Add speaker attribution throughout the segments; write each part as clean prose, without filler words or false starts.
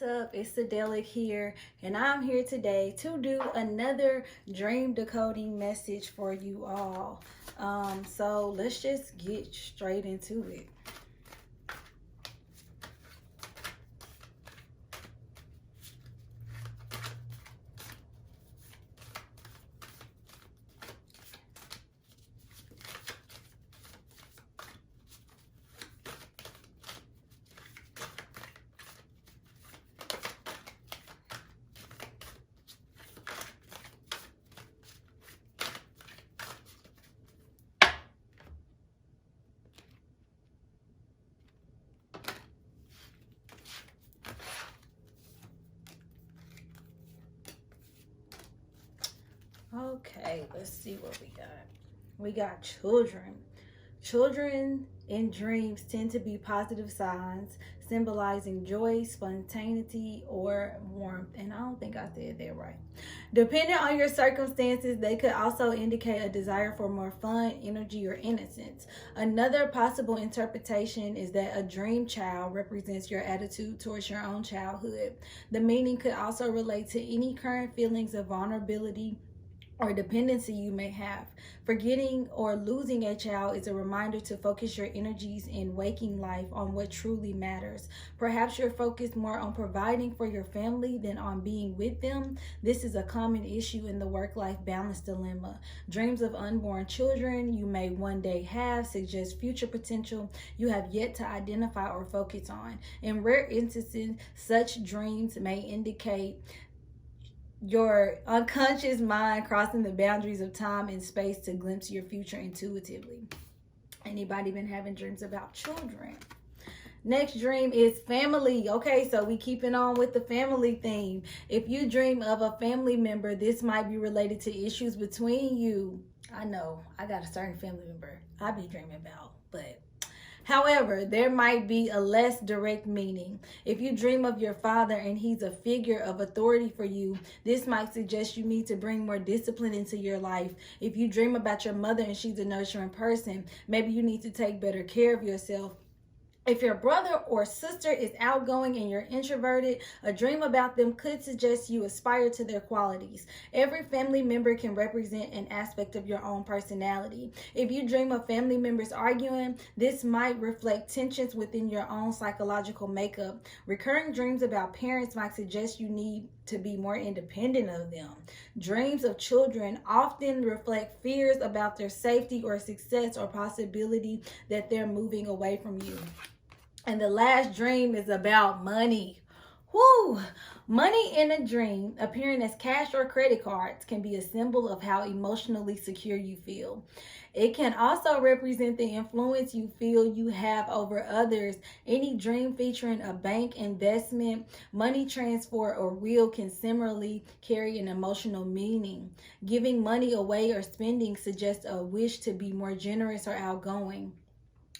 Speaker 1: What's up? It's Sedelic here, and I'm here today to do another dream decoding message for you all. So let's just get straight into it. Okay, let's see what we got. We got children. Children in dreams tend to be positive signs, symbolizing joy, spontaneity, or warmth. And I don't think I said that right. Depending on your circumstances, they could also indicate a desire for more fun, energy, or innocence. Another possible interpretation is that a dream child represents your attitude towards your own childhood. The meaning could also relate to any current feelings of vulnerability or dependency you may have. Forgetting or losing a child is a reminder to focus your energies in waking life on what truly matters. Perhaps you're focused more on providing for your family than on being with them. This is a common issue in the work-life balance dilemma. Dreams of unborn children you may one day have suggest future potential you have yet to identify or focus on. In rare instances, such dreams may indicate your unconscious mind crossing the boundaries of time and space to glimpse your future intuitively. Anybody been having dreams about children? Next dream is family. Okay, so we keeping on with the family theme. If you dream of a family member, this might be related to issues between you. I know I got a certain family member I be dreaming about, but however, there might be a less direct meaning. If you dream of your father and he's a figure of authority for you, this might suggest you need to bring more discipline into your life. If you dream about your mother and she's a nurturing person, maybe you need to take better care of yourself. If your brother or sister is outgoing and you're introverted, a dream about them could suggest you aspire to their qualities. Every family member can represent an aspect of your own personality. If you dream of family members arguing, this might reflect tensions within your own psychological makeup. Recurring dreams about parents might suggest you need to be more independent of them. Dreams of children often reflect fears about their safety or success or possibility that they're moving away from you. And the last dream is about money. Whoo! Money in a dream, appearing as cash or credit cards, can be a symbol of how emotionally secure you feel. It can also represent the influence you feel you have over others. Any dream featuring a bank investment, money transfer, or will can similarly carry an emotional meaning. Giving money away or spending suggests a wish to be more generous or outgoing.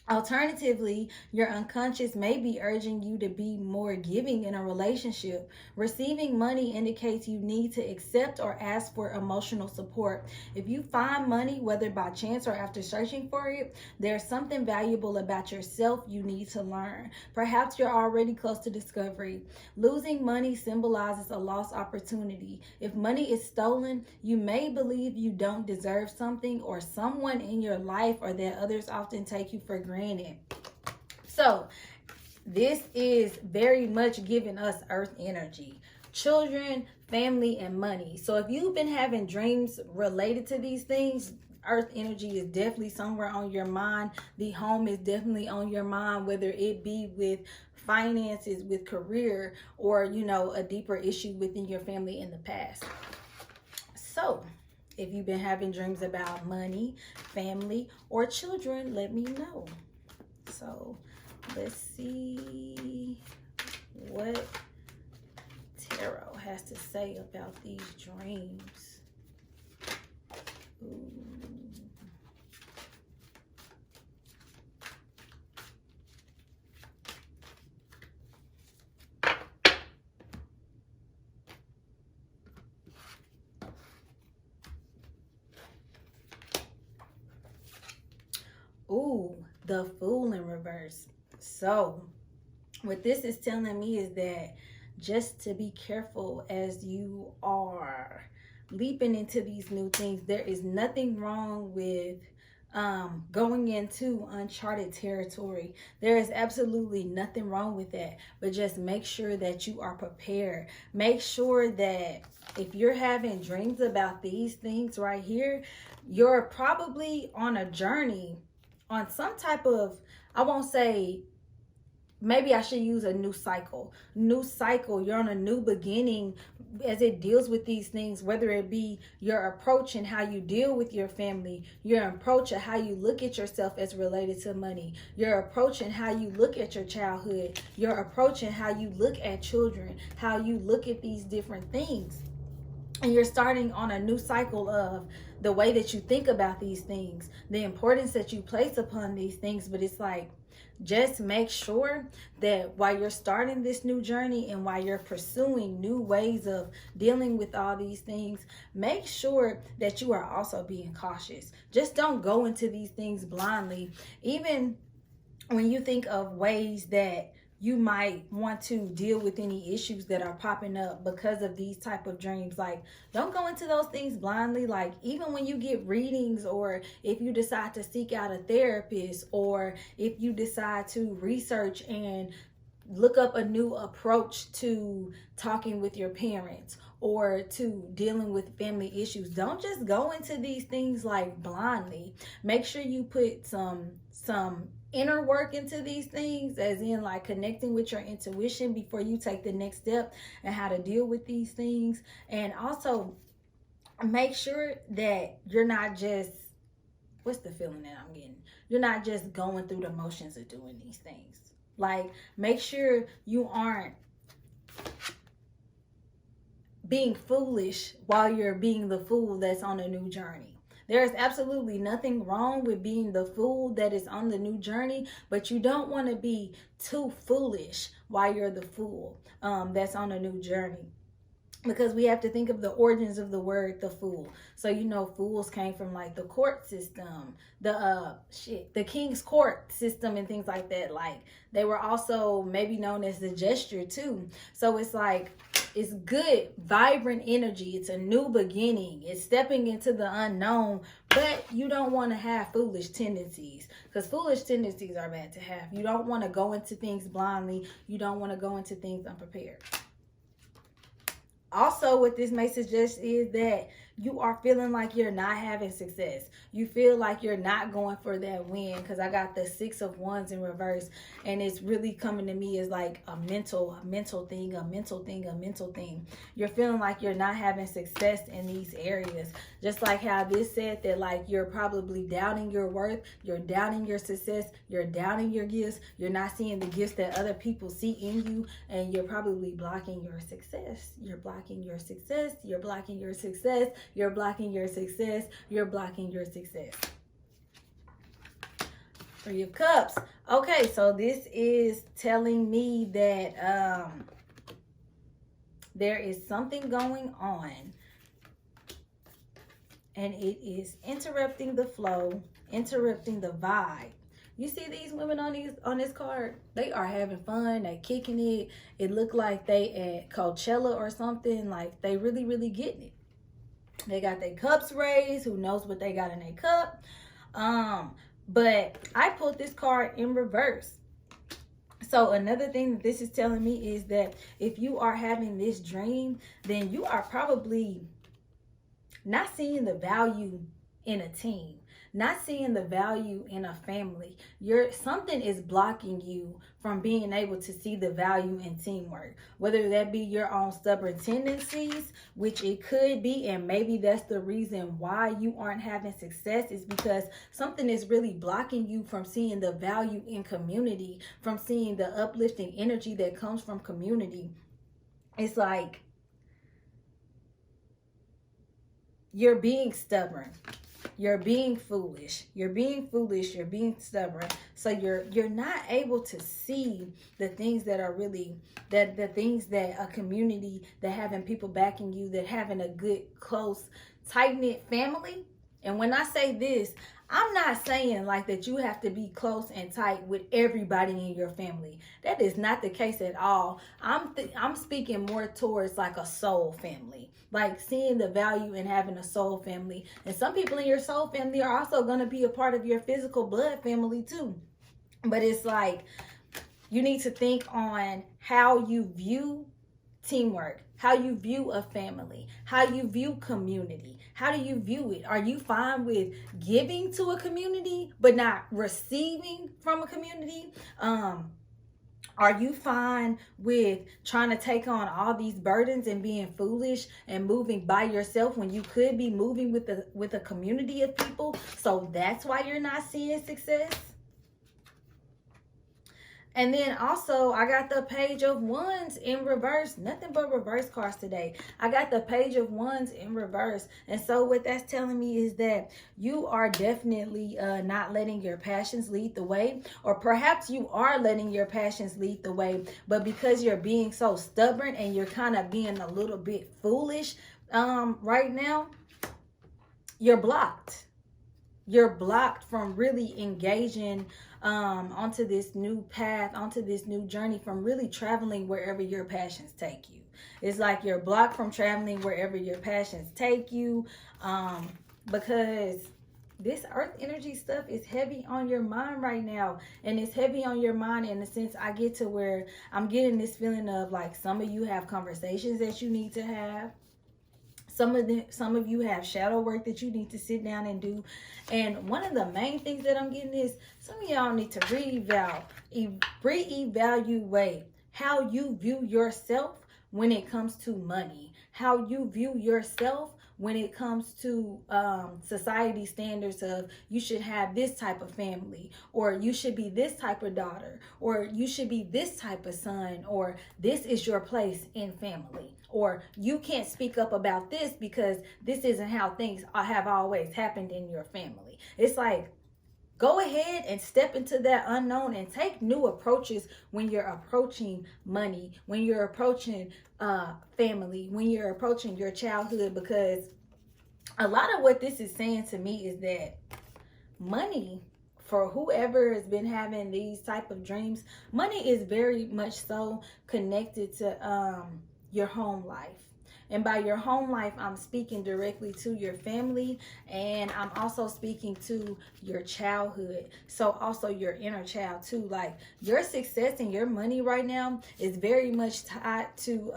Speaker 1: Alternatively, your unconscious may be urging you to be more giving in a relationship. Receiving money indicates you need to accept or ask for emotional support. If you find money, whether by chance or after searching for it, there's something valuable about yourself you need to learn. Perhaps you're already close to discovery. Losing money symbolizes a lost opportunity. If money is stolen, you may believe you don't deserve something or someone in your life, or that others often take you for granted. So this is very much giving us earth energy, children, family, and money. So if you've been having dreams related to these things, earth energy is definitely somewhere on your mind. The home is definitely on your mind, whether it be with finances, with career, or a deeper issue within your family in the past. So if you've been having dreams about money, family, or children, let me know. So let's see what tarot has to say about these dreams. Ooh, the Fool in reverse. So what this is telling me is that just to be careful as you are leaping into these new things. There is nothing wrong with going into uncharted territory. There is absolutely nothing wrong with that, but just make sure that you are prepared. Make sure that if you're having dreams about these things right here, you're probably on a journey, on some type of, I won't say, maybe I should use a new cycle. New cycle. You're on a new beginning as it deals with these things, whether it be your approach and how you deal with your family, your approach and how you look at yourself as related to money, your approach and how you look at your childhood, your approach and how you look at children, how you look at these different things. And you're starting on a new cycle of the way that you think about these things, the importance that you place upon these things. But it's like, just make sure that while you're starting this new journey and while you're pursuing new ways of dealing with all these things, make sure that you are also being cautious. Just don't go into these things blindly. Even when you think of ways that you might want to deal with any issues that are popping up because of these type of dreams, like, don't go into those things blindly. Like, even when you get readings, or if you decide to seek out a therapist, or if you decide to research and look up a new approach to talking with your parents or to dealing with family issues, don't just go into these things like blindly. Make sure you put some inner work into these things, as in like connecting with your intuition before you take the next step and how to deal with these things. And also make sure that you're not just, what's the feeling that I'm getting? You're not just going through the motions of doing these things. Like, make sure you aren't being foolish while you're being the fool that's on a new journey. There is absolutely nothing wrong with being the fool that is on the new journey, but you don't want to be too foolish while you're the fool that's on a new journey. Because we have to think of the origins of the word the fool. So, you know, fools came from like the court system, the king's court system and things like that. Like, they were also maybe known as the gesture too. So it's like, it's good, vibrant energy. It's a new beginning. It's stepping into the unknown, but you don't want to have foolish tendencies, because foolish tendencies are bad to have. You don't want to go into things blindly. You don't want to go into things unprepared. Also, what this may suggest is that you are feeling like you're not having success. You feel like you're not going for that win, because I got the 6 of Wands in reverse, and it's really coming to me as like a mental thing. You're feeling like you're not having success in these areas. Just like how this said that, like, you're probably doubting your worth, you're doubting your success, you're doubting your gifts, you're not seeing the gifts that other people see in you, and you're probably blocking your success. You're blocking your success. You're blocking your success. You're blocking your success. You're blocking your success. 3 of Cups. Okay, so this is telling me that there is something going on, and it is interrupting the flow, interrupting the vibe. You see these women on this card? They are having fun. They kicking it. It looked like they at Coachella or something. Like, they really, really getting it. They got their cups raised. Who knows what they got in their cup? But I pulled this card in reverse. So another thing that this is telling me is that if you are having this dream, then you are probably not seeing the value in a team, not seeing the value in a family. Something is blocking you from being able to see the value in teamwork, whether that be your own stubborn tendencies, which it could be, and maybe that's the reason why you aren't having success, is because something is really blocking you from seeing the value in community, from seeing the uplifting energy that comes from community. It's like you're being stubborn. You're being foolish. You're being foolish. You're being stubborn. So you're not able to see the things that are really, that the things that a community, that having people backing you, that having a good, close, tight-knit family. And when I say this, I'm not saying like that you have to be close and tight with everybody in your family. That is not the case at all. I'm speaking more towards like a soul family, like seeing the value in having a soul family. And some people in your soul family are also going to be a part of your physical blood family too. But it's like you need to think on how you view teamwork, how you view a family, how you view community. How do you view it? Are you fine with giving to a community but not receiving from a community? Are you fine with trying to take on all these burdens and being foolish and moving by yourself when you could be moving with a community of people? So that's why you're not seeing success. And then also, I got the page of wands in reverse. Nothing but reverse cards today. I got the page of wands in reverse. And so what that's telling me is that you are definitely not letting your passions lead the way. Or perhaps you are letting your passions lead the way. But because you're being so stubborn and you're kind of being a little bit foolish right now, you're blocked. You're blocked from really engaging onto this new path, onto this new journey, from really traveling wherever your passions take you. It's like you're blocked from traveling wherever your passions take you, because this earth energy stuff is heavy on your mind right now. And it's heavy on your mind in the sense I get to where I'm getting this feeling of like some of you have conversations that you need to have. Some of you have shadow work that you need to sit down and do. And one of the main things that I'm getting is some of y'all need to reevaluate how you view yourself when it comes to money, how you view yourself when it comes to society standards of you should have this type of family, or you should be this type of daughter, or you should be this type of son, or this is your place in family, or you can't speak up about this because this isn't how things have always happened in your family. It's like, go ahead and step into that unknown and take new approaches when you're approaching money, when you're approaching family, when you're approaching your childhood. Because a lot of what this is saying to me is that money, for whoever has been having these type of dreams, money is very much so connected to your home life. And by your home life, I'm speaking directly to your family, and I'm also speaking to your childhood. So also your inner child too. Like your success and your money right now is very much tied to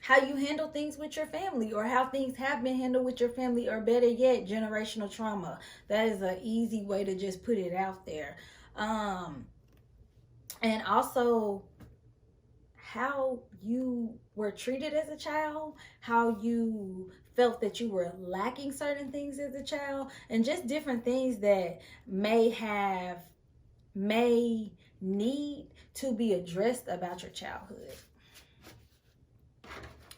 Speaker 1: how you handle things with your family, or how things have been handled with your family, or better yet, generational trauma. That is an easy way to just put it out there. And also how you were treated as a child, how you felt that you were lacking certain things as a child, and just different things that may need to be addressed about your childhood.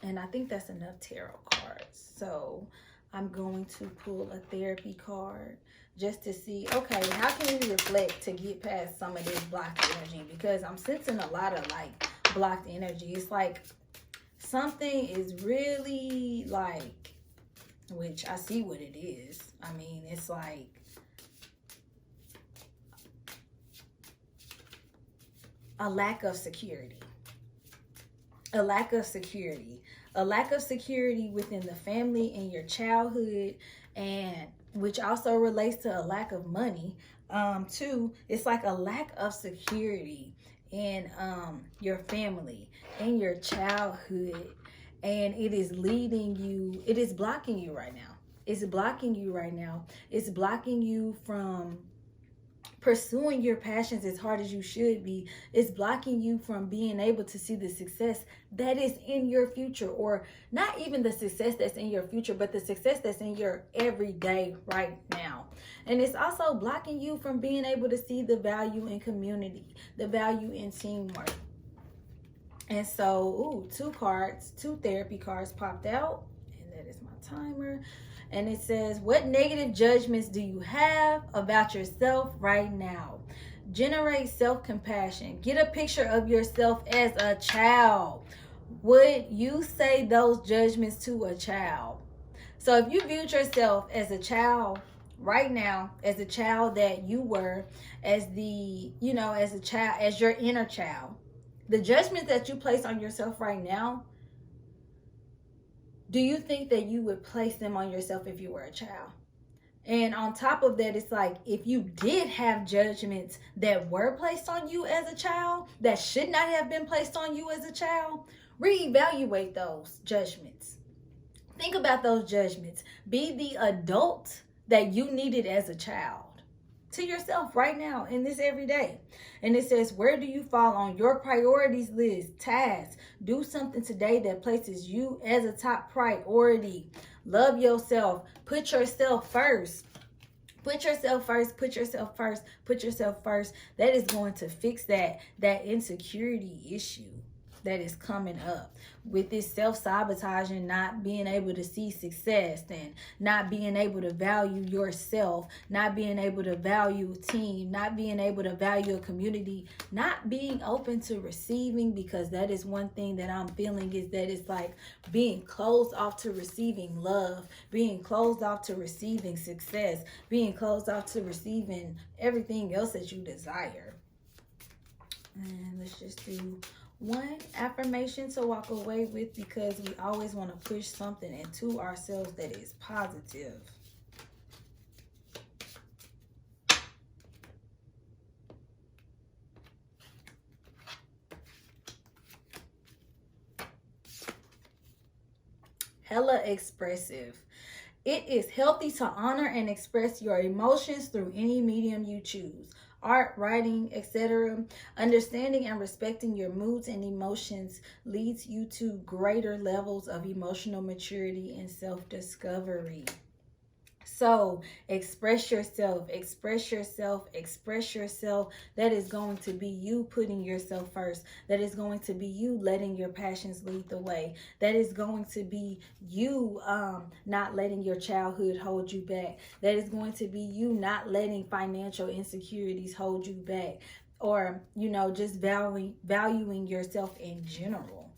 Speaker 1: And I think that's enough tarot cards. So I'm going to pull a therapy card just to see, okay, how can we reflect to get past some of this blocked energy? Because I'm sensing a lot of like blocked energy. It's like something is really like, which I see what it is. I mean, it's like a lack of security. A lack of security. A lack of security within the family and your childhood, and which also relates to a lack of money too. It's like a lack of security in your family and your childhood, and it is leading you, it is blocking you right now. It's blocking you right now. It's blocking you from pursuing your passions as hard as you should be. It's blocking you from being able to see the success that is in your future, or not even the success that's in your future, but the success that's in your everyday right now. And it's also blocking you from being able to see the value in community, the value in teamwork. And so, two therapy cards popped out, and that is my timer. And it says, what negative judgments do you have about yourself right now? Generate self-compassion. Get a picture of yourself as a child. Would you say those judgments to a child? So if you viewed yourself as a child, right now as a child that you were, as the, you know, as a child, as your inner child, the judgment that you place on yourself right now, do you think that you would place them on yourself if you were a child? And on top of that, it's like, if you did have judgments that were placed on you as a child that should not have been placed on you as a child, reevaluate those judgments. Think about those judgments. Be the adult that you needed as a child to yourself right now in this everyday. And it says, where do you fall on your priorities list, tasks? Do something today that places you as a top priority. Love yourself. Put yourself first. Put yourself first. Put yourself first. Put yourself first. That is going to fix that insecurity issue that is coming up with this self-sabotaging, not being able to see success, and not being able to value yourself, not being able to value a team, not being able to value a community, not being open to receiving, because that is one thing that I'm feeling, is that it's like being closed off to receiving love, being closed off to receiving success, being closed off to receiving everything else that you desire. And let's just do one affirmation to walk away with, because we always want to push something into ourselves that is positive. Hella expressive. It is healthy to honor and express your emotions through any medium you choose. Art, writing, etc. Understanding and respecting your moods and emotions leads you to greater levels of emotional maturity and self-discovery. So express yourself, express yourself, express yourself. That is going to be you putting yourself first. That is going to be you letting your passions lead the way. That is going to be you not letting your childhood hold you back. That is going to be you not letting financial insecurities hold you back, or, you know, just valuing yourself in general.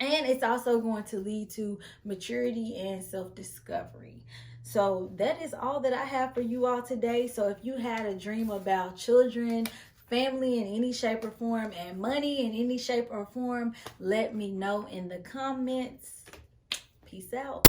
Speaker 1: And it's also going to lead to maturity and self-discovery. So that is all that I have for you all today. So if you had a dream about children, family in any shape or form, and money in any shape or form, let me know in the comments. Peace out.